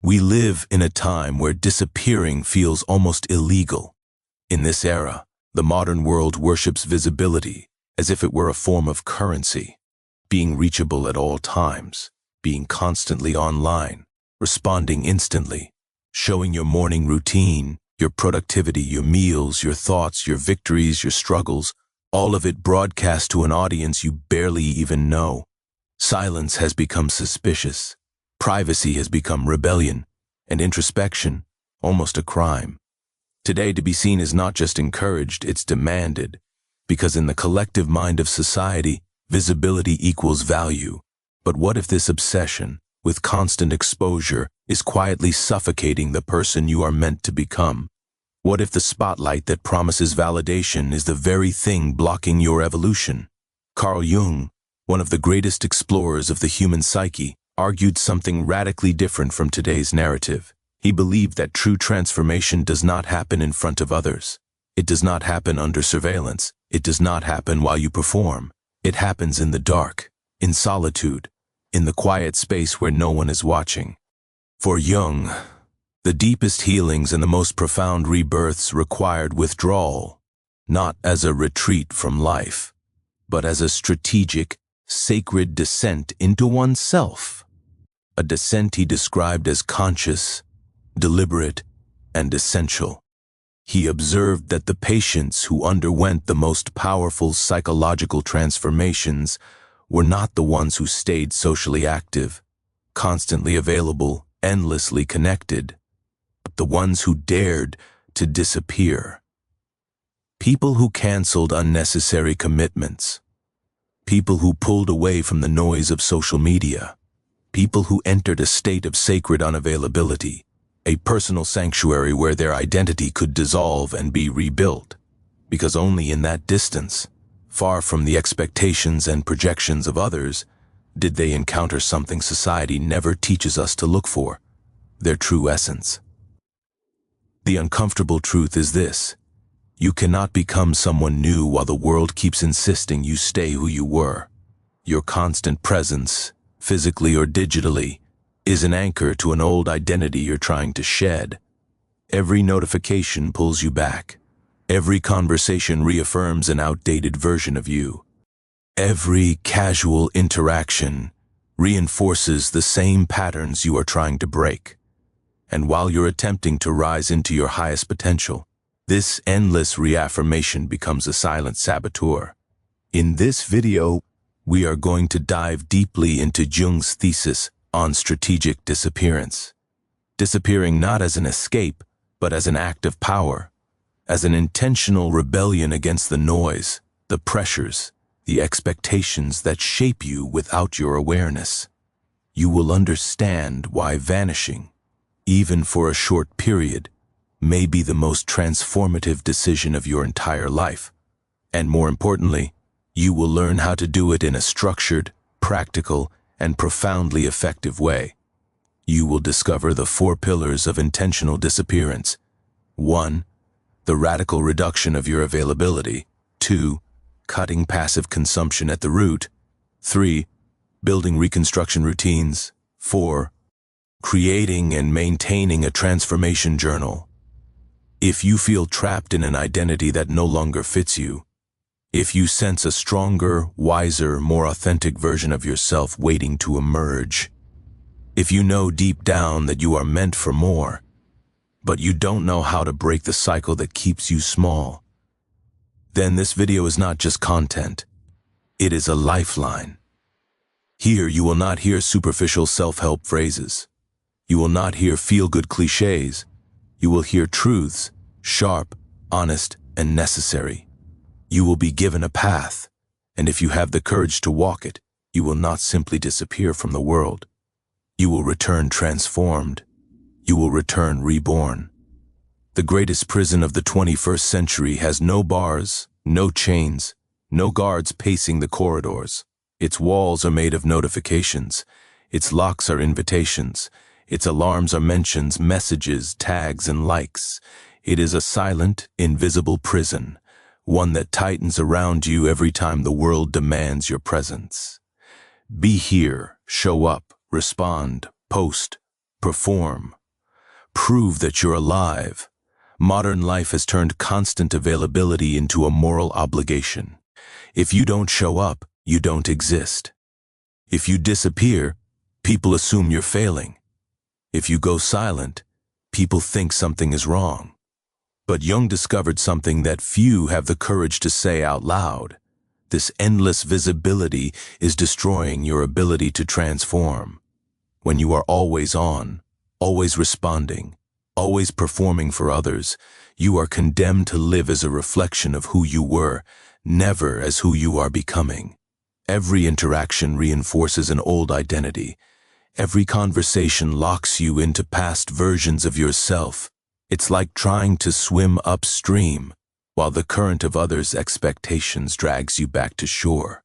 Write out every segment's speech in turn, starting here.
We live in a time where disappearing feels almost illegal. In this era, the modern world worships visibility as if it were a form of currency, being reachable at all times, being constantly online, responding instantly, showing your morning routine, your productivity, your meals, your thoughts, your victories, your struggles, all of it broadcast to an audience you barely even know. Silence has become suspicious. Privacy has become rebellion, and introspection almost a crime. Today, to be seen is not just encouraged, it's demanded, because in the collective mind of society, visibility equals value. But what if this obsession with constant exposure is quietly suffocating the person you are meant to become? What if the spotlight that promises validation is the very thing blocking your evolution? Carl Jung, one of the greatest explorers of the human psyche, argued something radically different from today's narrative. He believed that true transformation does not happen in front of others. It does not happen under surveillance. It does not happen while you perform. It happens in the dark, in solitude, in the quiet space where no one is watching. For Jung, the deepest healings and the most profound rebirths required withdrawal, not as a retreat from life, but as a strategic, sacred descent into oneself. A descent he described as conscious, deliberate, and essential. He observed that the patients who underwent the most powerful psychological transformations were not the ones who stayed socially active, constantly available, endlessly connected, but the ones who dared to disappear. People who canceled unnecessary commitments. People who pulled away from the noise of social media. People who entered a state of sacred unavailability, a personal sanctuary where their identity could dissolve and be rebuilt, because only in that distance, far from the expectations and projections of others, did they encounter something society never teaches us to look for, their true essence. The uncomfortable truth is this: you cannot become someone new while the world keeps insisting you stay who you were. Your constant presence, physically or digitally, is an anchor to an old identity you're trying to shed. Every notification pulls you back. Every conversation reaffirms an outdated version of you. Every casual interaction reinforces the same patterns you are trying to break. And while you're attempting to rise into your highest potential, this endless reaffirmation becomes a silent saboteur. In this video, we are going to dive deeply into Jung's thesis on strategic disappearance. Disappearing not as an escape, but as an act of power, as an intentional rebellion against the noise, the pressures, the expectations that shape you without your awareness. You will understand why vanishing, even for a short period, may be the most transformative decision of your entire life. And more importantly, you will learn how to do it in a structured, practical, and profoundly effective way. You will discover the 4 pillars of intentional disappearance. 1. The radical reduction of your availability. 2. Cutting passive consumption at the root. 3. Building reconstruction routines. 4. Creating and maintaining a transformation journal. If you feel trapped in an identity that no longer fits you, if you sense a stronger, wiser, more authentic version of yourself waiting to emerge, if you know deep down that you are meant for more, but you don't know how to break the cycle that keeps you small, then this video is not just content, it is a lifeline. Here you will not hear superficial self-help phrases. You will not hear feel-good cliches. You will hear truths, sharp, honest, and necessary. You will be given a path, and if you have the courage to walk it, you will not simply disappear from the world. You will return transformed. You will return reborn. The greatest prison of the 21st century has no bars, no chains, no guards pacing the corridors. Its walls are made of notifications. Its locks are invitations. Its alarms are mentions, messages, tags, and likes. It is a silent, invisible prison, one that tightens around you every time the world demands your presence. Be here, show up, respond, post, perform, prove that you're alive. Modern life has turned constant availability into a moral obligation. If you don't show up, you don't exist. If you disappear, people assume you're failing. If you go silent, people think something is wrong. But Jung discovered something that few have the courage to say out loud. This endless visibility is destroying your ability to transform. When you are always on, always responding, always performing for others, you are condemned to live as a reflection of who you were, never as who you are becoming. Every interaction reinforces an old identity. Every conversation locks you into past versions of yourself. It's like trying to swim upstream, while the current of others' expectations drags you back to shore.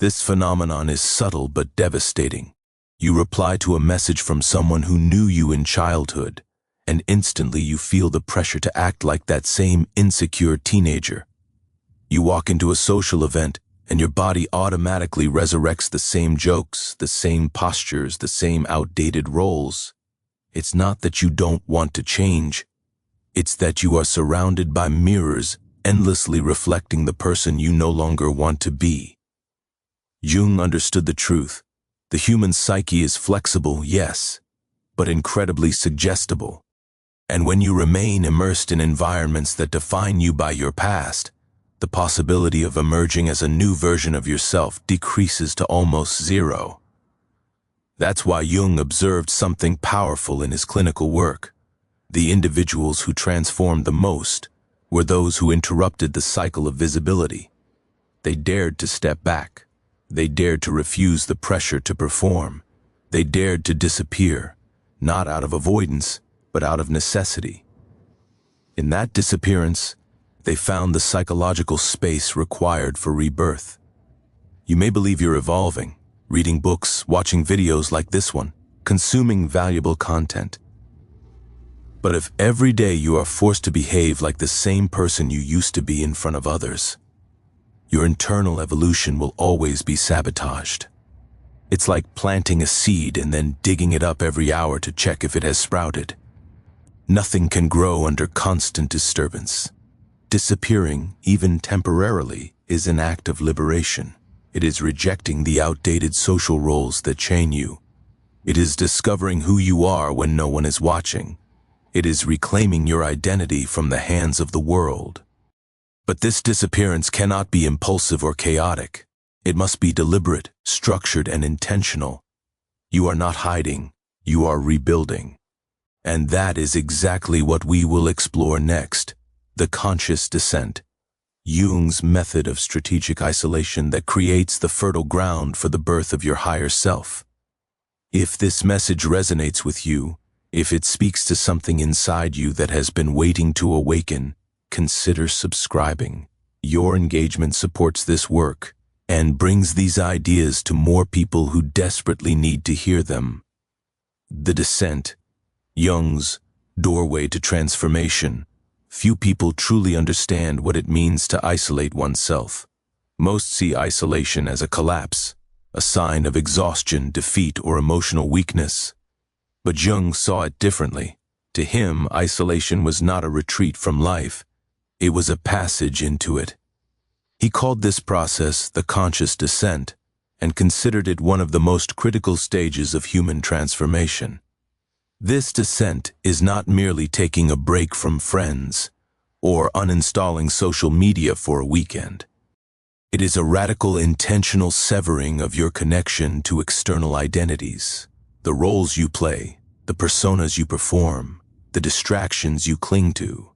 This phenomenon is subtle but devastating. You reply to a message from someone who knew you in childhood, and instantly you feel the pressure to act like that same insecure teenager. You walk into a social event, and your body automatically resurrects the same jokes, the same postures, the same outdated roles. It's not that you don't want to change. It's that you are surrounded by mirrors, endlessly reflecting the person you no longer want to be. Jung understood the truth. The human psyche is flexible, yes, but incredibly suggestible. And when you remain immersed in environments that define you by your past, the possibility of emerging as a new version of yourself decreases to almost zero. That's why Jung observed something powerful in his clinical work. The individuals who transformed the most were those who interrupted the cycle of visibility. They dared to step back. They dared to refuse the pressure to perform. They dared to disappear, not out of avoidance, but out of necessity. In that disappearance, they found the psychological space required for rebirth. You may believe you're evolving, reading books, watching videos like this one, consuming valuable content. But if every day you are forced to behave like the same person you used to be in front of others, your internal evolution will always be sabotaged. It's like planting a seed and then digging it up every hour to check if it has sprouted. Nothing can grow under constant disturbance. Disappearing, even temporarily, is an act of liberation. It is rejecting the outdated social roles that chain you. It is discovering who you are when no one is watching. It is reclaiming your identity from the hands of the world. But this disappearance cannot be impulsive or chaotic. It must be deliberate, structured, and intentional. You are not hiding, you are rebuilding. And that is exactly what we will explore next. The conscious descent, Jung's method of strategic isolation that creates the fertile ground for the birth of your higher self. If this message resonates with you, if it speaks to something inside you that has been waiting to awaken, consider subscribing. Your engagement supports this work and brings these ideas to more people who desperately need to hear them. The Descent, Jung's doorway to transformation. Few people truly understand what it means to isolate oneself. Most see isolation as a collapse, a sign of exhaustion, defeat, or emotional weakness. But Jung saw it differently. To him, isolation was not a retreat from life. It was a passage into it. He called this process the conscious descent and considered it one of the most critical stages of human transformation. This descent is not merely taking a break from friends or uninstalling social media for a weekend. It is a radical, intentional severing of your connection to external identities, the roles you play, the personas you perform, the distractions you cling to.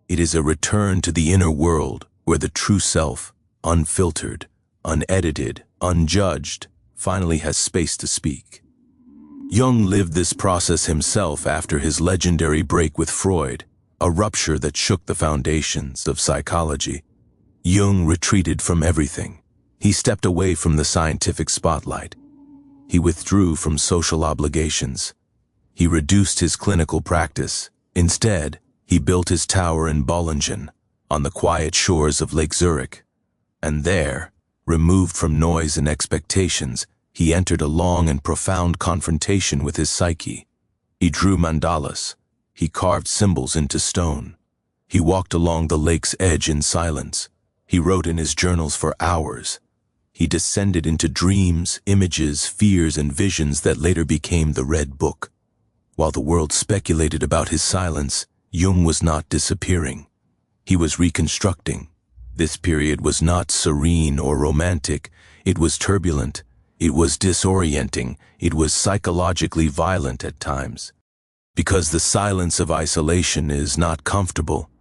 It is a return to the inner world where the true self, unfiltered, unedited, unjudged, finally has space to speak. Jung lived this process himself after his legendary break with Freud, a rupture that shook the foundations of psychology. Jung retreated from everything. He stepped away from the scientific spotlight. He withdrew from social obligations. He reduced his clinical practice. Instead, he built his tower in Bollingen, on the quiet shores of Lake Zurich. And there, removed from noise and expectations, he entered a long and profound confrontation with his psyche. He drew mandalas. He carved symbols into stone. He walked along the lake's edge in silence. He wrote in his journals for hours. He descended into dreams, images, fears, and visions that later became the Red Book. While the world speculated about his silence, Jung was not disappearing. He was reconstructing. This period was not serene or romantic. It was turbulent. It was disorienting. It was psychologically violent at times. Because the silence of isolation is not comfortable,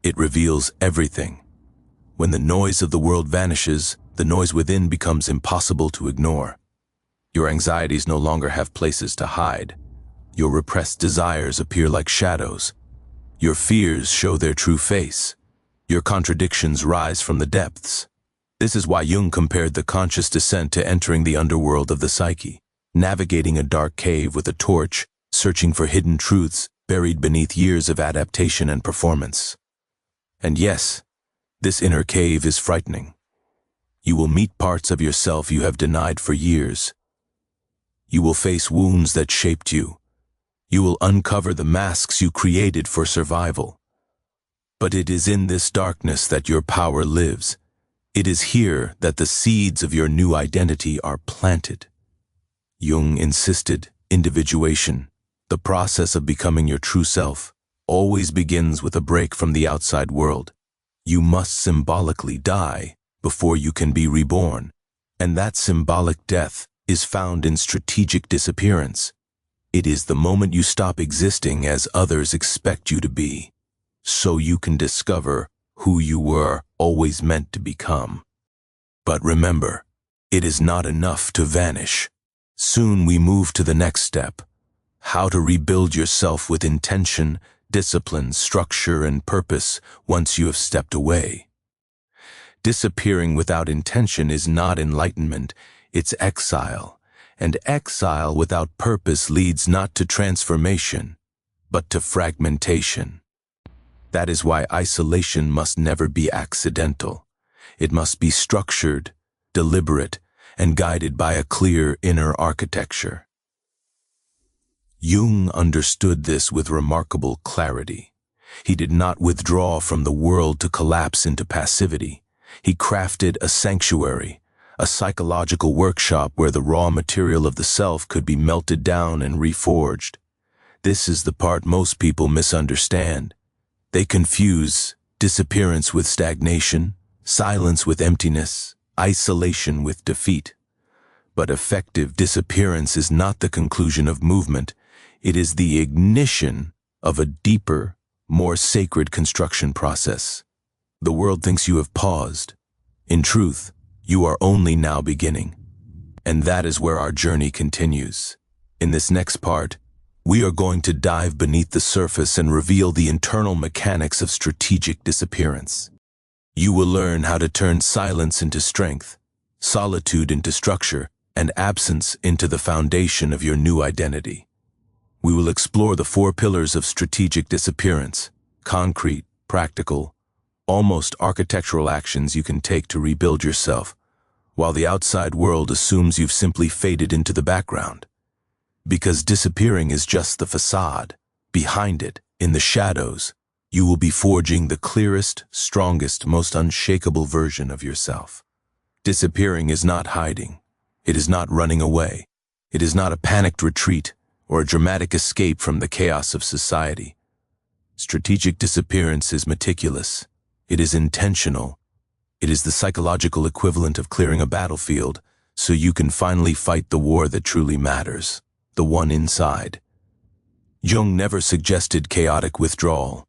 it reveals everything. When the noise of the world vanishes, the noise within becomes impossible to ignore. Your anxieties no longer have places to hide. Your repressed desires appear like shadows. Your fears show their true face. Your contradictions rise from the depths. This is why Jung compared the conscious descent to entering the underworld of the psyche, navigating a dark cave with a torch, searching for hidden truths buried beneath years of adaptation and performance. And yes, this inner cave is frightening. You will meet parts of yourself you have denied for years. You will face wounds that shaped you. You will uncover the masks you created for survival. But it is in this darkness that your power lives. It is here that the seeds of your new identity are planted. Jung insisted individuation, the process of becoming your true self, always begins with a break from the outside world. You must symbolically die before you can be reborn, and that symbolic death is found in strategic disappearance. It is the moment you stop existing as others expect you to be, so you can discover who you were always meant to become. But remember, it is not enough to vanish. Soon we move to the next step: how to rebuild yourself with intention, discipline, structure, and purpose once you have stepped away. Disappearing without intention is not enlightenment, it's exile. And exile without purpose leads not to transformation, but to fragmentation. That is why isolation must never be accidental. It must be structured, deliberate, and guided by a clear inner architecture. Jung understood this with remarkable clarity. He did not withdraw from the world to collapse into passivity. He crafted a sanctuary, a psychological workshop where the raw material of the self could be melted down and reforged. This is the part most people misunderstand. They confuse disappearance with stagnation, silence with emptiness, isolation with defeat. But effective disappearance is not the conclusion of movement. It is the ignition of a deeper, more sacred construction process. The world thinks you have paused. In truth, you are only now beginning. And that is where our journey continues. In this next part, we are going to dive beneath the surface and reveal the internal mechanics of strategic disappearance. You will learn how to turn silence into strength, solitude into structure, and absence into the foundation of your new identity. We will explore the 4 pillars of strategic disappearance: concrete, practical, almost architectural actions you can take to rebuild yourself, while the outside world assumes you've simply faded into the background. Because disappearing is just the facade. Behind it, in the shadows, you will be forging the clearest, strongest, most unshakable version of yourself. Disappearing is not hiding. It is not running away. It is not a panicked retreat or a dramatic escape from the chaos of society. Strategic disappearance is meticulous. It is intentional. It is the psychological equivalent of clearing a battlefield so you can finally fight the war that truly matters, the one inside. Jung never suggested chaotic withdrawal.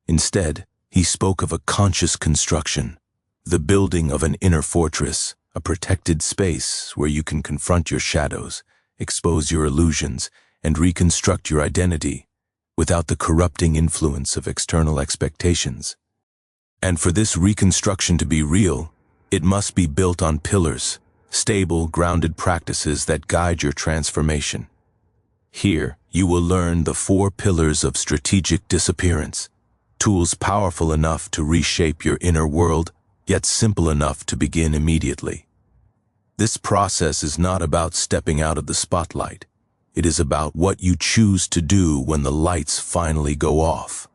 Instead, he spoke of a conscious construction, the building of an inner fortress, a protected space where you can confront your shadows, expose your illusions, and reconstruct your identity without the corrupting influence of external expectations. And for this reconstruction to be real, it must be built on pillars, stable, grounded practices that guide your transformation. Here, you will learn the 4 pillars of strategic disappearance, tools powerful enough to reshape your inner world, yet simple enough to begin immediately. This process is not about stepping out of the spotlight. It is about what you choose to do when the lights finally go off.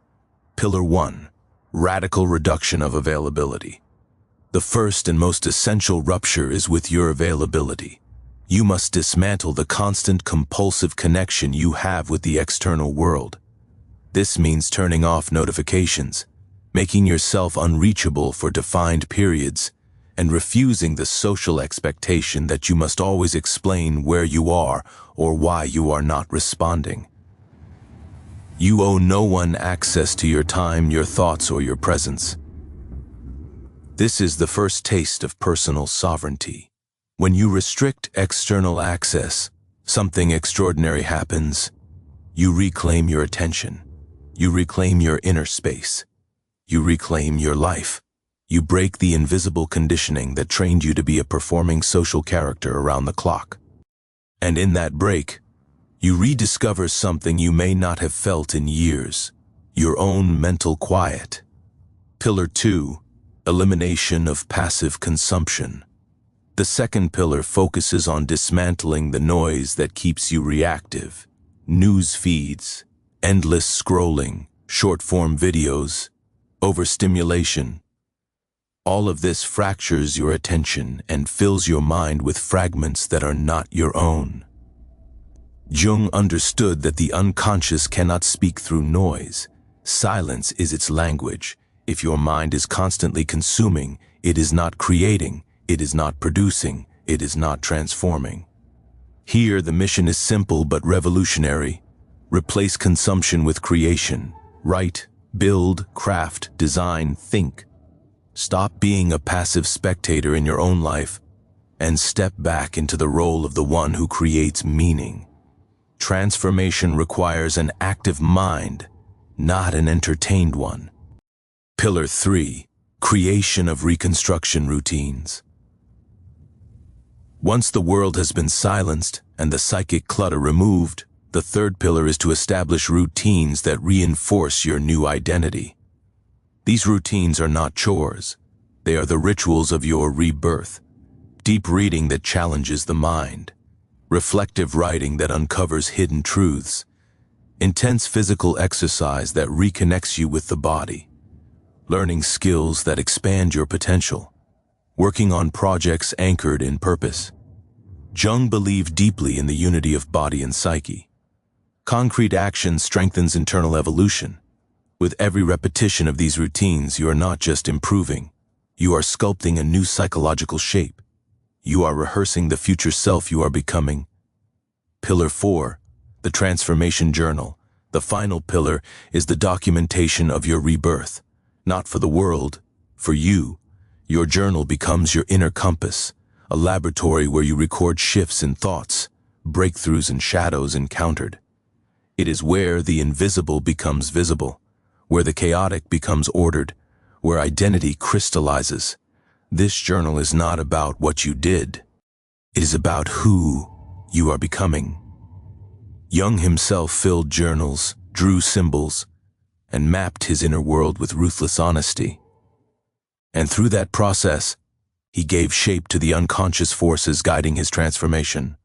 Pillar 1. Radical reduction of availability. The first and most essential rupture is with your availability. You must dismantle the constant compulsive connection you have with the external world. This means turning off notifications, making yourself unreachable for defined periods, and refusing the social expectation that you must always explain where you are or why you are not responding. You owe no one access to your time, your thoughts, or your presence. This is the first taste of personal sovereignty. When you restrict external access, something extraordinary happens. You reclaim your attention. You reclaim your inner space. You reclaim your life. You break the invisible conditioning that trained you to be a performing social character around the clock. And in that break, you rediscover something you may not have felt in years, your own mental quiet. Pillar 2. Elimination of passive consumption. The second pillar focuses on dismantling the noise that keeps you reactive. News feeds, endless scrolling, short-form videos, overstimulation. All of this fractures your attention and fills your mind with fragments that are not your own. Jung understood that the unconscious cannot speak through noise. Silence is its language. If your mind is constantly consuming, it is not creating, it is not producing, it is not transforming. Here, the mission is simple but revolutionary. Replace consumption with creation. Write, build, craft, design, think. Stop being a passive spectator in your own life and step back into the role of the one who creates meaning. Transformation requires an active mind, not an entertained one. Pillar 3. Creation of reconstruction routines. Once the world has been silenced and the psychic clutter removed, the third pillar is to establish routines that reinforce your new identity. These routines are not chores. They are the rituals of your rebirth. Deep reading that challenges the mind. Reflective writing that uncovers hidden truths. Intense physical exercise that reconnects you with the body. Learning skills that expand your potential. Working on projects anchored in purpose. Jung believed deeply in the unity of body and psyche. Concrete action strengthens internal evolution. With every repetition of these routines, you are not just improving. You are sculpting a new psychological shape. You are rehearsing the future self you are becoming. Pillar 4. The transformation journal. The final pillar is the documentation of your rebirth. Not for the world, for you. Your journal becomes your inner compass, a laboratory where you record shifts in thoughts, breakthroughs and shadows encountered. It is where the invisible becomes visible, where the chaotic becomes ordered, where identity crystallizes. This journal is not about what you did. It is about who you are becoming. Jung himself filled journals, drew symbols, and mapped his inner world with ruthless honesty. And through that process, he gave shape to the unconscious forces guiding his transformation.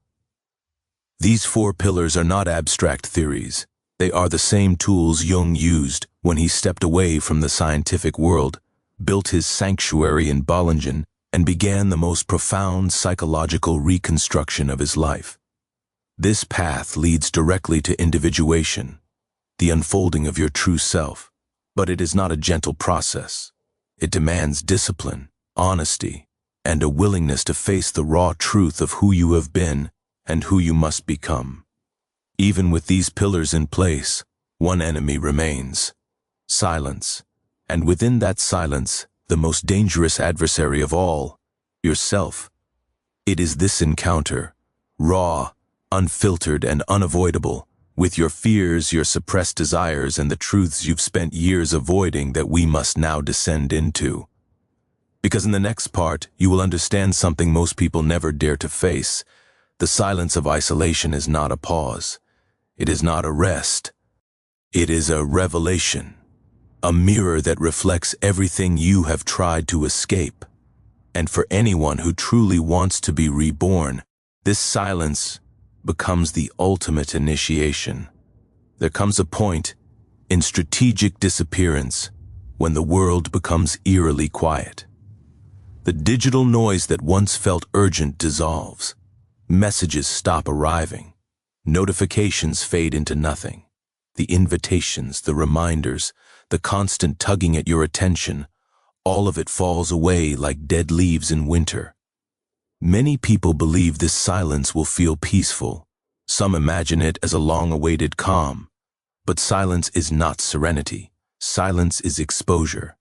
These 4 pillars are not abstract theories. They are the same tools Jung used when he stepped away from the scientific world, built his sanctuary in Bollingen, and began the most profound psychological reconstruction of his life. This path leads directly to individuation, the unfolding of your true self. But it is not a gentle process. It demands discipline, honesty, and a willingness to face the raw truth of who you have been and who you must become. Even with these pillars in place, one enemy remains: silence. And within that silence, the most dangerous adversary of all, yourself. It is this encounter, raw, unfiltered, and unavoidable, with your fears, your suppressed desires, and the truths you've spent years avoiding that we must now descend into. Because in the next part, you will understand something most people never dare to face. The silence of isolation is not a pause. It is not a rest. It is a revelation, a mirror that reflects everything you have tried to escape. And for anyone who truly wants to be reborn, this silence becomes the ultimate initiation. There comes a point in strategic disappearance when the world becomes eerily quiet. The digital noise that once felt urgent dissolves. Messages stop arriving. Notifications fade into nothing. The invitations, the reminders, the constant tugging at your attention, all of it falls away like dead leaves in winter. Many people believe this silence will feel peaceful. Some imagine it as a long-awaited calm. But silence is not serenity. Silence is exposure.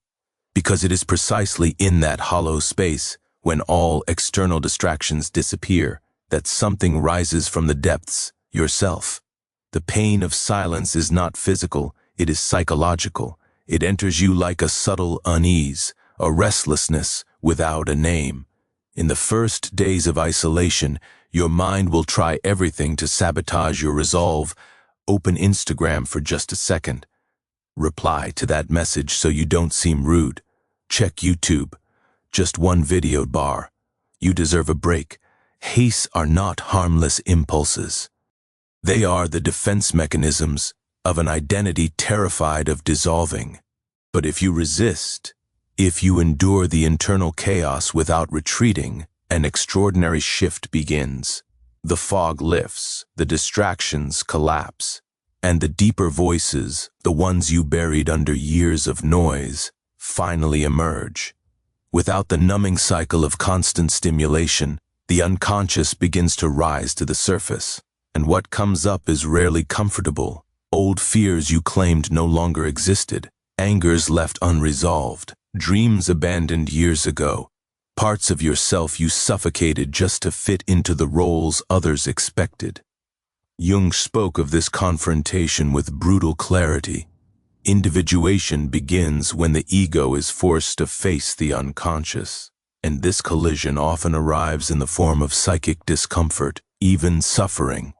Because it is precisely in that hollow space, when all external distractions disappear, that something rises from the depths, yourself. The pain of silence is not physical, it is psychological. It enters you like a subtle unease, a restlessness without a name. In the first days of isolation, your mind will try everything to sabotage your resolve. Open Instagram for just a second. Reply to that message so you don't seem rude. Check YouTube. Just one video bar. You deserve a break. Hastes are not harmless impulses. They are the defense mechanisms of an identity terrified of dissolving. But if you resist, if you endure the internal chaos without retreating, an extraordinary shift begins. The fog lifts, the distractions collapse, and the deeper voices, the ones you buried under years of noise, finally emerge. Without the numbing cycle of constant stimulation, the unconscious begins to rise to the surface, and what comes up is rarely comfortable. Old fears you claimed no longer existed, angers left unresolved, dreams abandoned years ago, parts of yourself you suffocated just to fit into the roles others expected. Jung spoke of this confrontation with brutal clarity. Individuation begins when the ego is forced to face the unconscious, and this collision often arrives in the form of psychic discomfort, even suffering,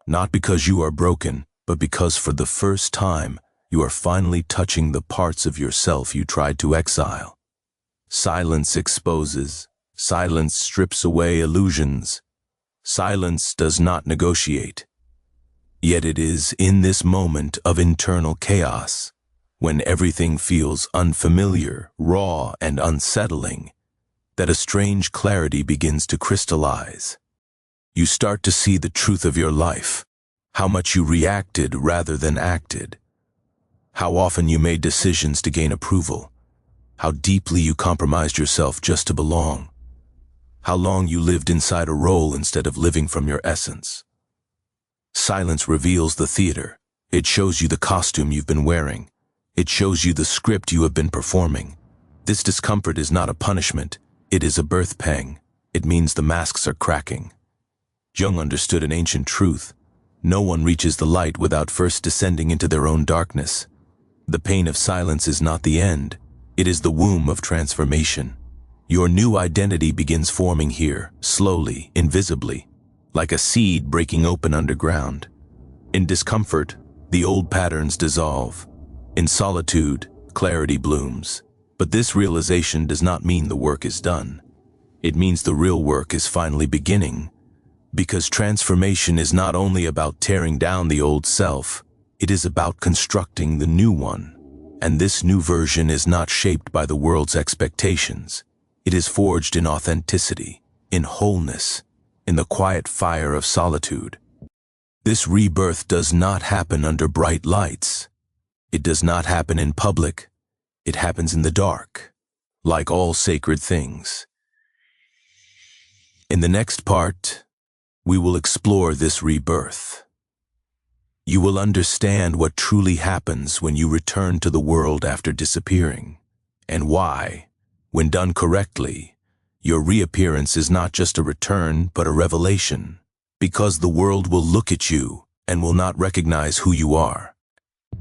not because you are broken, but because for the first time, you are finally touching the parts of yourself you tried to exile. Silence exposes. Silence strips away illusions. Silence does not negotiate. Yet it is in this moment of internal chaos, when everything feels unfamiliar, raw, and unsettling, that a strange clarity begins to crystallize. You start to see the truth of your life, how much you reacted rather than acted, how often you made decisions to gain approval, how deeply you compromised yourself just to belong, how long you lived inside a role instead of living from your essence. Silence reveals the theater. It shows you the costume you've been wearing. It shows you the script you have been performing. This discomfort is not a punishment. It is a birth pang. It means the masks are cracking. Jung understood an ancient truth. No one reaches the light without first descending into their own darkness. The pain of silence is not the end. It is the womb of transformation. Your new identity begins forming here, slowly, invisibly, like a seed breaking open underground. In discomfort, the old patterns dissolve. In solitude, clarity blooms. But this realization does not mean the work is done. It means the real work is finally beginning. Because transformation is not only about tearing down the old self, it is about constructing the new one. And this new version is not shaped by the world's expectations. It is forged in authenticity, in wholeness, in the quiet fire of solitude. This rebirth does not happen under bright lights. It does not happen in public. It happens in the dark, like all sacred things. In the next part, we will explore this rebirth. You will understand what truly happens when you return to the world after disappearing, and why, when done correctly, your reappearance is not just a return, but a revelation, because the world will look at you and will not recognize who you are.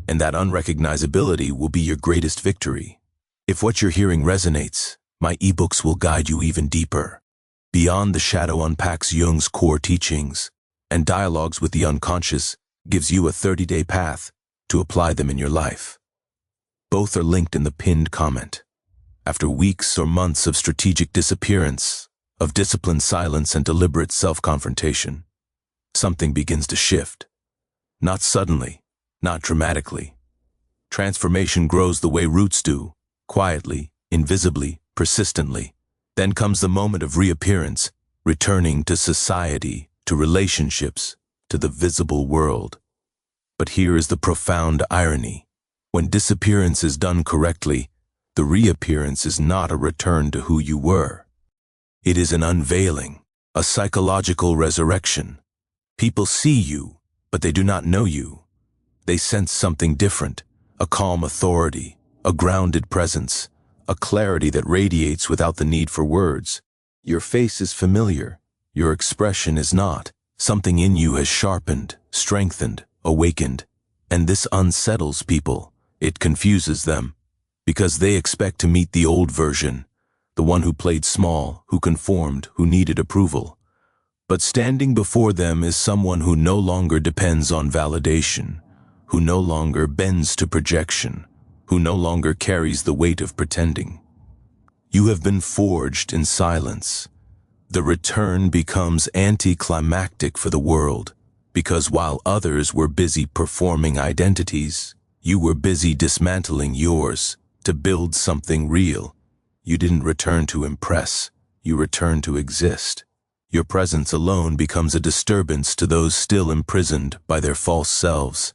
And that unrecognizability will be your greatest victory. If what you're hearing resonates, my ebooks will guide you even deeper. Beyond the Shadow unpacks Jung's core teachings, and Dialogues with the Unconscious gives you a 30-day path to apply them in your life. Both are linked in the pinned comment. After weeks or months of strategic disappearance, of disciplined silence and deliberate self-confrontation, something begins to shift. Not suddenly, not dramatically. Transformation grows the way roots do, quietly, invisibly, persistently. Then comes the moment of reappearance, returning to society, to relationships, to the visible world. But here is the profound irony. When disappearance is done correctly, the reappearance is not a return to who you were. It is an unveiling, a psychological resurrection. People see you, but they do not know you. They sense something different, a calm authority, a grounded presence, a clarity that radiates without the need for words. Your face is familiar, your expression is not. Something in you has sharpened, strengthened, awakened, and this unsettles people. It confuses them, because they expect to meet the old version, the one who played small, who conformed, who needed approval. But standing before them is someone who no longer depends on validation, who no longer bends to projection, who no longer carries the weight of pretending. You have been forged in silence. The return becomes anticlimactic for the world, because while others were busy performing identities, you were busy dismantling yours to build something real. You didn't return to impress, you returned to exist. Your presence alone becomes a disturbance to those still imprisoned by their false selves.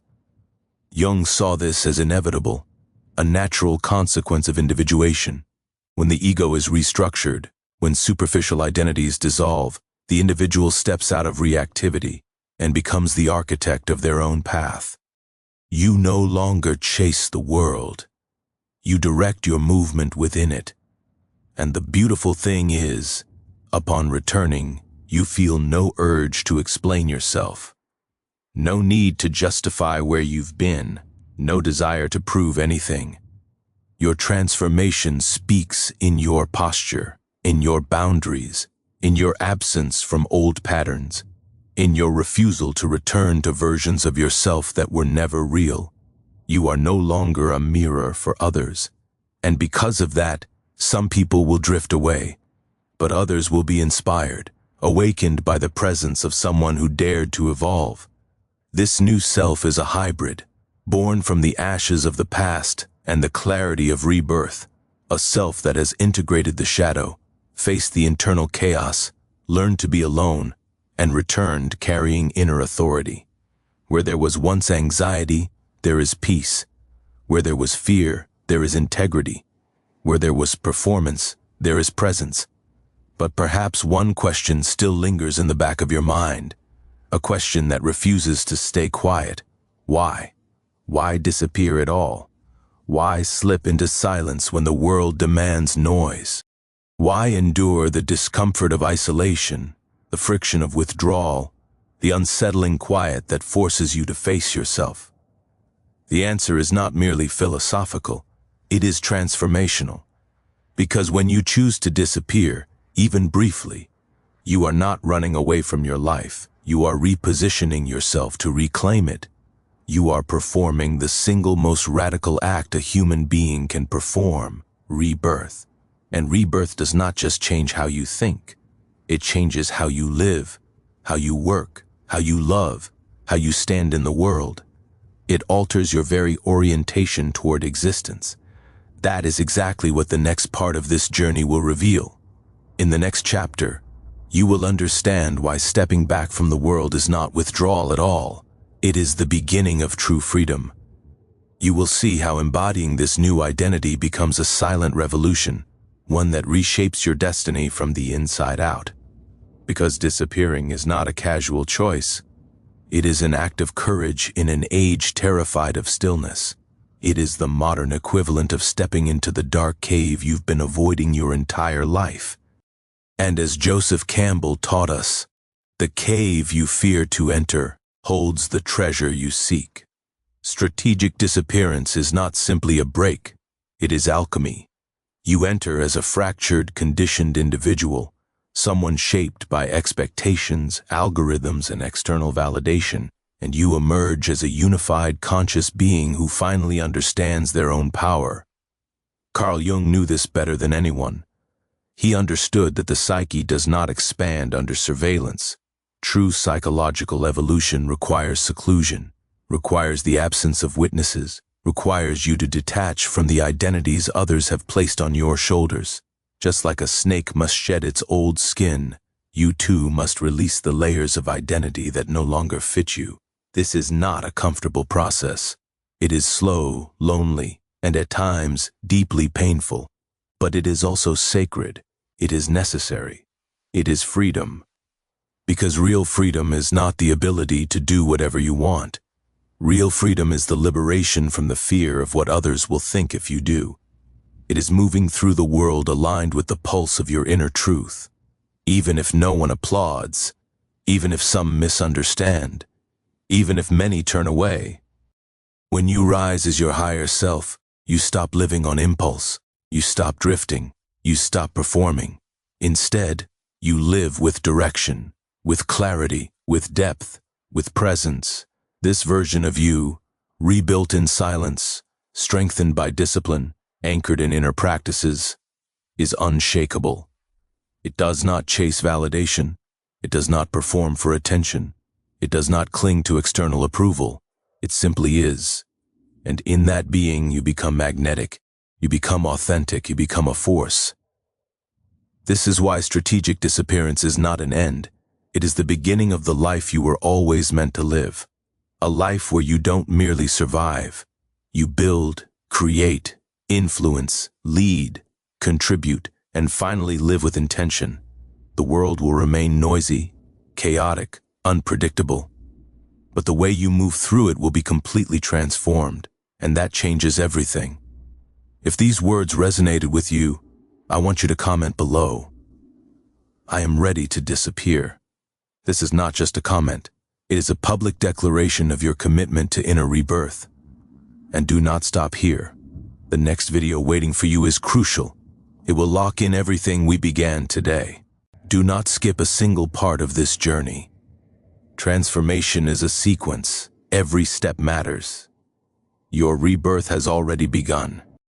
Jung saw this as inevitable, a natural consequence of individuation. When the ego is restructured, when superficial identities dissolve, the individual steps out of reactivity and becomes the architect of their own path. You no longer chase the world. You direct your movement within it. And the beautiful thing is, upon returning, you feel no urge to explain yourself. No need to justify where you've been, no desire to prove anything. Your transformation speaks in your posture, in your boundaries, in your absence from old patterns, in your refusal to return to versions of yourself that were never real. You are no longer a mirror for others, and because of that, some people will drift away, but others will be inspired, awakened by the presence of someone who dared to evolve. This new self is a hybrid, born from the ashes of the past and the clarity of rebirth, a self that has integrated the shadow, faced the internal chaos, learned to be alone, and returned carrying inner authority. Where there was once anxiety, there is peace. Where there was fear, there is integrity. Where there was performance, there is presence. But perhaps one question still lingers in the back of your mind, a question that refuses to stay quiet. Why? Why disappear at all? Why slip into silence when the world demands noise? Why endure the discomfort of isolation, the friction of withdrawal, the unsettling quiet that forces you to face yourself? The answer is not merely philosophical, it is transformational. Because when you choose to disappear, even briefly, you are not running away from your life, you are repositioning yourself to reclaim it. You are performing the single most radical act a human being can perform, rebirth. And rebirth does not just change how you think. It changes how you live, how you work, how you love, how you stand in the world. It alters your very orientation toward existence. That is exactly what the next part of this journey will reveal. In the next chapter, you will understand why stepping back from the world is not withdrawal at all. It is the beginning of true freedom. You will see how embodying this new identity becomes a silent revolution, one that reshapes your destiny from the inside out. Because disappearing is not a casual choice. It is an act of courage in an age terrified of stillness. It is the modern equivalent of stepping into the dark cave you've been avoiding your entire life. And as Joseph Campbell taught us, the cave you fear to enter holds the treasure you seek. Strategic disappearance is not simply a break, it is alchemy. You enter as a fractured, conditioned individual, someone shaped by expectations, algorithms, and external validation, and you emerge as a unified, conscious being who finally understands their own power. Carl Jung knew this better than anyone. He understood that the psyche does not expand under surveillance. True psychological evolution requires seclusion, requires the absence of witnesses, requires you to detach from the identities others have placed on your shoulders. Just like a snake must shed its old skin, you too must release the layers of identity that no longer fit you. This is not a comfortable process. It is slow, lonely, and at times deeply painful. But it is also sacred. It is necessary. It is freedom. Because real freedom is not the ability to do whatever you want. Real freedom is the liberation from the fear of what others will think if you do. It is moving through the world aligned with the pulse of your inner truth. Even if no one applauds, even if some misunderstand, even if many turn away. When you rise as your higher self, you stop living on impulse. You stop drifting. You stop performing. Instead, you live with direction, with clarity, with depth, with presence. This version of you, rebuilt in silence, strengthened by discipline, anchored in inner practices, is unshakable. It does not chase validation. It does not perform for attention. It does not cling to external approval. It simply is. And in that being, you become magnetic. You become authentic. You become a force. This is why strategic disappearance is not an end. It is the beginning of the life you were always meant to live. A life where you don't merely survive. You build, create, influence, lead, contribute, and finally live with intention. The world will remain noisy, chaotic, unpredictable. But the way you move through it will be completely transformed, and that changes everything. If these words resonated with you, I want you to comment below. I am ready to disappear. This is not just a comment. It is a public declaration of your commitment to inner rebirth. And do not stop here. The next video waiting for you is crucial. It will lock in everything we began today. Do not skip a single part of this journey. Transformation is a sequence. Every step matters. Your rebirth has already begun.